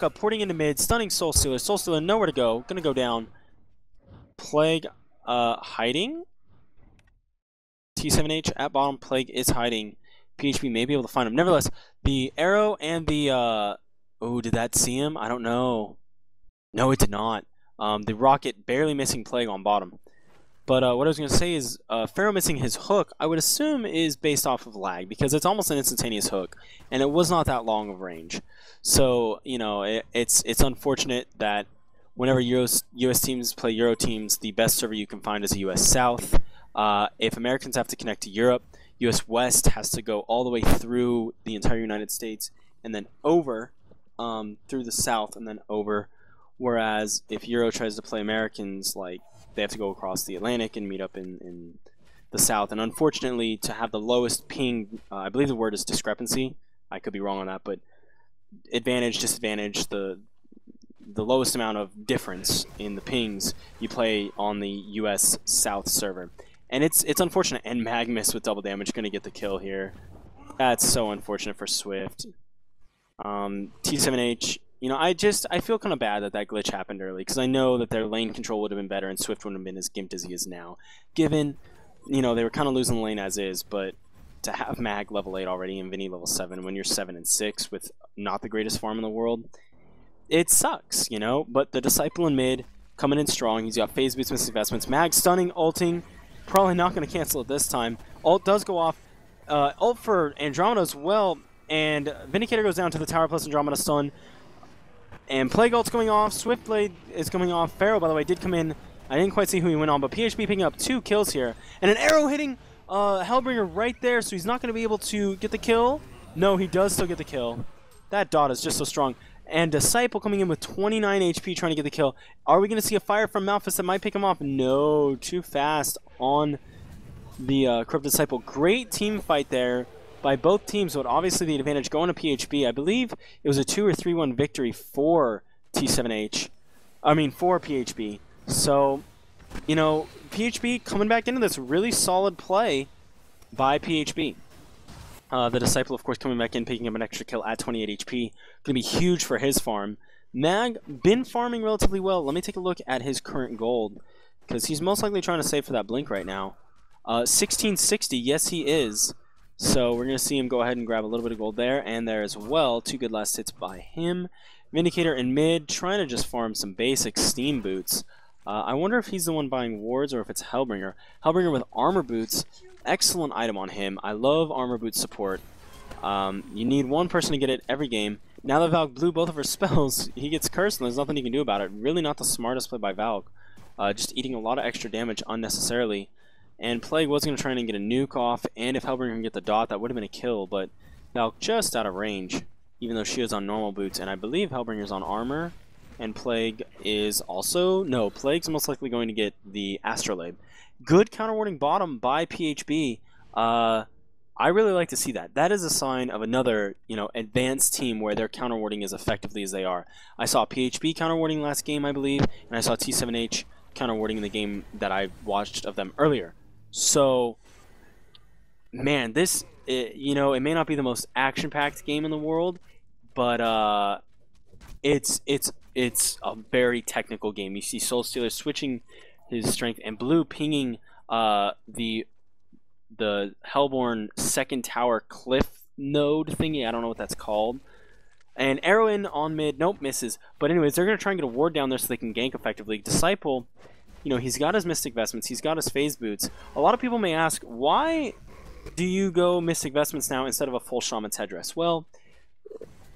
up, porting into mid, stunning Soul Stealer. Soul Stealer nowhere to go. Gonna go down. Plague hiding. T7H at bottom. Plague is hiding. PhB may be able to find him. Nevertheless, the arrow and the oh, did that see him? I don't know. No, it did not. The rocket barely missing Plague on bottom. But what I was going to say is Pharaoh missing his hook, I would assume, is based off of lag, because it's almost an instantaneous hook, and it was not that long of range. So, you know, it's unfortunate that whenever US teams play Euro teams, the best server you can find is a US South. If Americans have to connect to Europe, US West has to go all the way through the entire United States and then over through the South and then over. Whereas if Euro tries to play Americans, like, they have to go across the Atlantic and meet up in the South. And unfortunately, to have the lowest ping, I believe the word is discrepancy. I could be wrong on that, but advantage, disadvantage, the lowest amount of difference in the pings you play on the US South server. And it's unfortunate. And Magnus with double damage going to get the kill here. That's so unfortunate for Swift. T7H. You know, I feel kind of bad that glitch happened early, because I know that their lane control would have been better and Swift wouldn't have been as gimped as he is now. Given, you know, they were kind of losing the lane as is, but to have Mag level 8 already and Vinny level 7 when you're 7 and 6 with not the greatest farm in the world, it sucks, you know? But the Disciple in mid, coming in strong. He's got phase boots, missing investments. Mag stunning, ulting. Probably not going to cancel it this time. Ult does go off. Ult for Andromeda as well. And Vindicator goes down to the tower plus Andromeda stun. And Plague ult's going off. Swiftblade is coming off. Pharaoh, by the way, did come in. I didn't quite see who he went on, but PhB picking up 2 kills here. And an arrow hitting Hellbringer right there, so he's not going to be able to get the kill. No, he does still get the kill. That dot is just so strong. And Disciple coming in with 29 HP trying to get the kill. Are we going to see a fire from Malphus that might pick him off? No, too fast on the Corrupt Disciple. Great team fight there by both teams, but obviously the advantage going to PhB. I believe it was a 2 or 3-1 victory for T7H. I mean, for PhB. So, you know, PhB coming back into this really solid play by PhB. The Disciple, of course, coming back in, picking up an extra kill at 28 HP. Going to be huge for his farm. Mag, been farming relatively well. Let me take a look at his current gold, because he's most likely trying to save for that blink right now. 1660, yes he is. So we're going to see him go ahead and grab a little bit of gold there and there as well. 2 good last hits by him. Vindicator in mid, trying to just farm some basic steam boots. I wonder if he's the one buying wards or if it's Hellbringer. Hellbringer with armor boots. Excellent item on him. I love armor boot support. You need one person to get it every game. Now that Valk blew both of her spells, he gets cursed and there's nothing he can do about it. Really not the smartest play by Valk. Just eating a lot of extra damage unnecessarily. And Plague was going to try and get a nuke off, and if Hellbringer can get the dot, that would have been a kill, but Valk just out of range, even though she is on normal boots. And I believe Hellbringer's on armor, and Plague is also... No, Plague's most likely going to get the Astrolabe. Good counterwarding bottom by PhB. I really like to see that. That is a sign of another, you know, advanced team where their counterwarding is effectively as they are. I saw PhB counterwarding last game, I believe, and I saw T7H counterwarding in the game that I watched of them earlier. So, man, this, you know, it may not be the most action-packed game in the world, but it's a very technical game. You see Soul Stealer switching his strength, and Blue pinging the Hellborn second tower cliff node thingy. I don't know what that's called. And arrow in on mid. Nope, misses. But anyways, they're going to try and get a ward down there so they can gank effectively. Disciple... You know, he's got his Mystic Vestments, he's got his Phase Boots. A lot of people may ask, why do you go Mystic Vestments now instead of a full Shaman's Headdress? Well,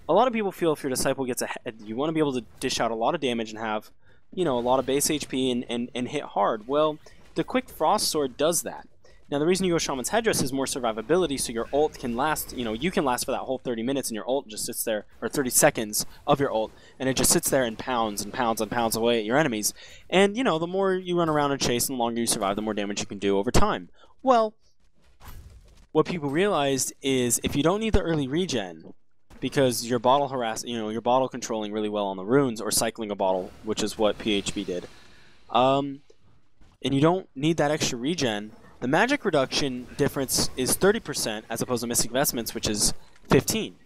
a lot of people feel if your Disciple gets ahead, you want to be able to dish out a lot of damage and have, you know, a lot of base HP and hit hard. Well, the Quick Frost Sword does that. Now, the reason you go Shaman's Headdress is more survivability, so your ult can last, you know, you can last for that whole 30 minutes, and your ult just sits there, or 30 seconds of your ult, and it just sits there and pounds and pounds and pounds away at your enemies. And, you know, the more you run around and chase and the longer you survive, the more damage you can do over time. Well, what people realized is if you don't need the early regen, because your bottle you're bottle controlling really well on the runes, or cycling a bottle, which is what PhB did, and you don't need that extra regen, the magic reduction difference is 30% as opposed to Mystic Vestments, which is 15.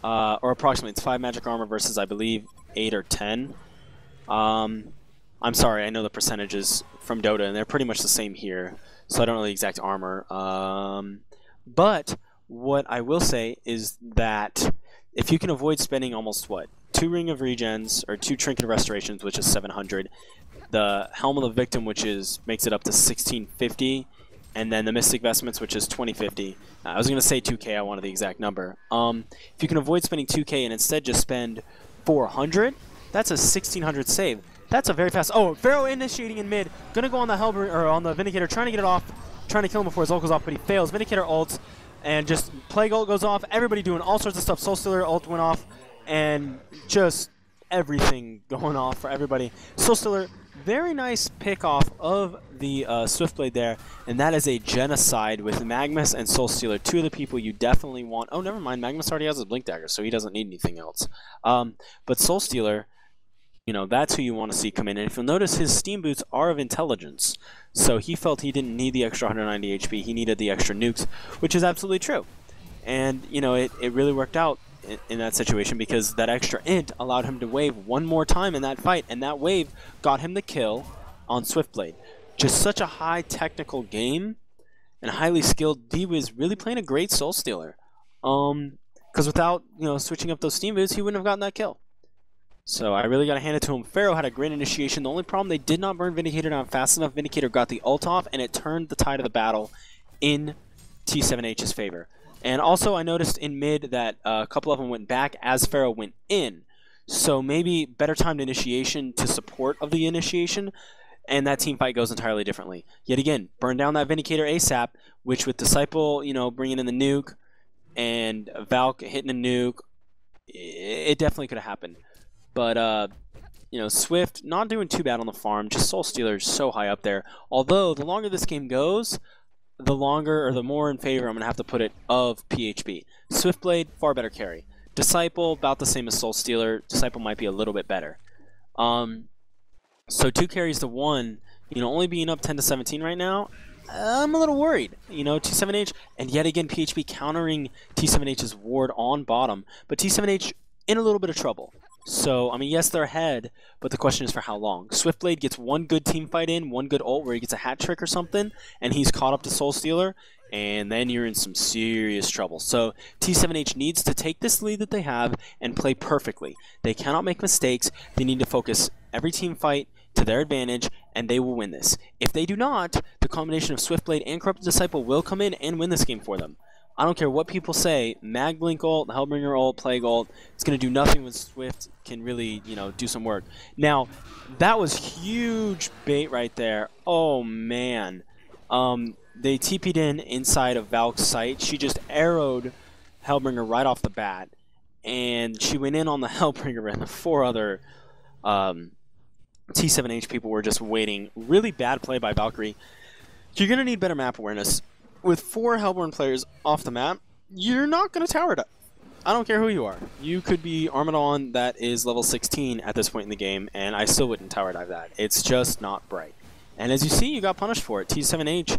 or approximately it's 5 magic armor versus I believe 8 or 10. I'm sorry, I know the percentages from Dota, and they're pretty much the same here, so I don't know the exact armor. But what I will say is that if you can avoid spending almost, what, 2 Ring of Regens, or 2 Trinket of Restorations, which is 700, the Helm of the Victim, which makes it up to 1650, and then the Mystic Vestments, which is 2050. I was going to say 2k, I wanted the exact number. If you can avoid spending 2k and instead just spend 400, that's a 1600 save. That's a very fast... Oh, Pharaoh initiating in mid. Going to go on the Hellbringer, or on the Vindicator, trying to get it off, trying to kill him before his ult goes off, but he fails. Vindicator ults, and just Plague ult goes off. Everybody doing all sorts of stuff. Soul Stealer ult went off, and just everything going off for everybody. Soul Stealer, very nice pick off of the Swiftblade there, and that is a genocide with Magmus and Soul Stealer, 2 of the people you definitely want. Oh, never mind, Magmus already has his Blink Dagger, so he doesn't need anything else. But Soul Stealer, you know, that's who you want to see come in. And if you'll notice, his Steam Boots are of intelligence, so he felt he didn't need the extra 190 HP, he needed the extra nukes, which is absolutely true. And, you know, it really worked out in that situation, because that extra int allowed him to wave one more time in that fight, and that wave got him the kill on Swiftblade. Just such a high technical game, and highly skilled. D was really playing a great Soul Stealer. Because without, you know, switching up those Steam Boots, he wouldn't have gotten that kill. So I really got to hand it to him. Pharaoh had a great initiation. The only problem, they did not burn Vindicator down fast enough. Vindicator got the ult off, and it turned the tide of the battle in T7H's favor. And also, I noticed in mid that a couple of them went back as Pharaoh went in. So maybe better timed initiation to support of the initiation, and that team fight goes entirely differently. Yet again, burn down that Vindicator ASAP, which with Disciple, you know, bringing in the nuke, and Valk hitting a nuke, it definitely could have happened. But, you know, Swift not doing too bad on the farm, just Soul Stealer so high up there. Although, the longer this game goes, the longer, or the more in favor I'm going to have to put it of PhB. Swiftblade, far better carry. Disciple, about the same as Soul Stealer. Disciple might be a little bit better. So 2 carries to 1, you know, only being up 10 to 17 right now, I'm a little worried. You know, T7H, and yet again, PhB countering T7H's ward on bottom, but T7H in a little bit of trouble. So, I mean, yes, they're ahead, but the question is for how long. Swiftblade gets one good team fight in, one good ult where he gets a hat trick or something, and he's caught up to Soul Stealer, and then you're in some serious trouble. So, T7H needs to take this lead that they have and play perfectly. They cannot make mistakes. They need to focus every team fight to their advantage, and they will win this. If they do not, the combination of Swiftblade and Corrupted Disciple will come in and win this game for them. I don't care what people say, Mag Blink ult, Hellbringer ult, Plague ult, it's going to do nothing when Swift can really, you know, do some work. Now, that was huge bait right there. Oh, man. They TP'd in inside of Valk's sight. She just arrowed Hellbringer right off the bat, and she went in on the Hellbringer, and the 4 other T7H people were just waiting. Really bad play by Valkyrie. You're going to need better map awareness. With 4 Hellborn players off the map, you're not going to tower dive. I don't care who you are. You could be Armadon that is level 16 at this point in the game, and I still wouldn't tower dive that. It's just not bright. And as you see, you got punished for it. T7H,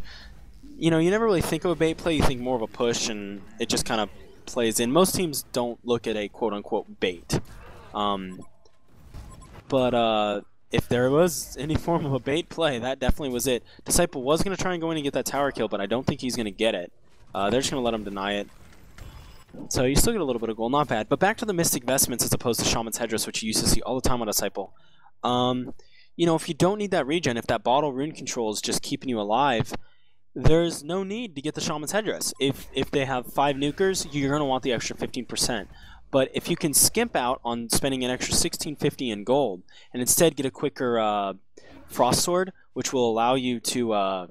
you know, you never really think of a bait play. You think more of a push, and it just kind of plays in. Most teams don't look at a quote-unquote bait. If there was any form of a bait play, that definitely was it. Disciple was going to try and go in and get that tower kill, but I don't think he's going to get it. They're just going to let him deny it. So you still get a little bit of gold, not bad. But back to the Mystic Vestments as opposed to Shaman's Headdress, which you used to see all the time on Disciple. You know, if you don't need that regen, if that bottle rune control is just keeping you alive, there's no need to get the Shaman's Headdress. If they have 5 nukers, you're going to want the extra 15%. But if you can skimp out on spending an extra 1650 in gold, and instead get a quicker Frost Sword, which will allow you to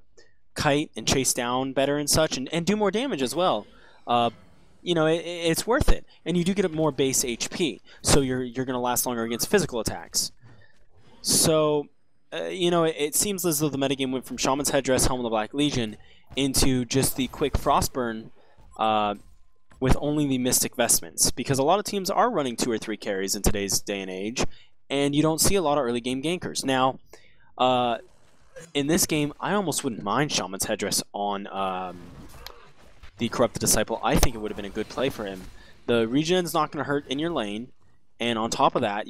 kite and chase down better and such, and do more damage as well, you know, it's worth it. And you do get a more base HP, so you're going to last longer against physical attacks. So, you know, it seems as though the metagame went from Shaman's Headdress, Helm of the Black Legion, into just the quick Frostburn, with only the Mystic Vestments, because a lot of teams are running 2 or 3 carries in today's day and age, and you don't see a lot of early game gankers. Now, in this game, I almost wouldn't mind Shaman's Headdress on the Corrupted Disciple. I think it would have been a good play for him. The regen's not going to hurt in your lane, and on top of that,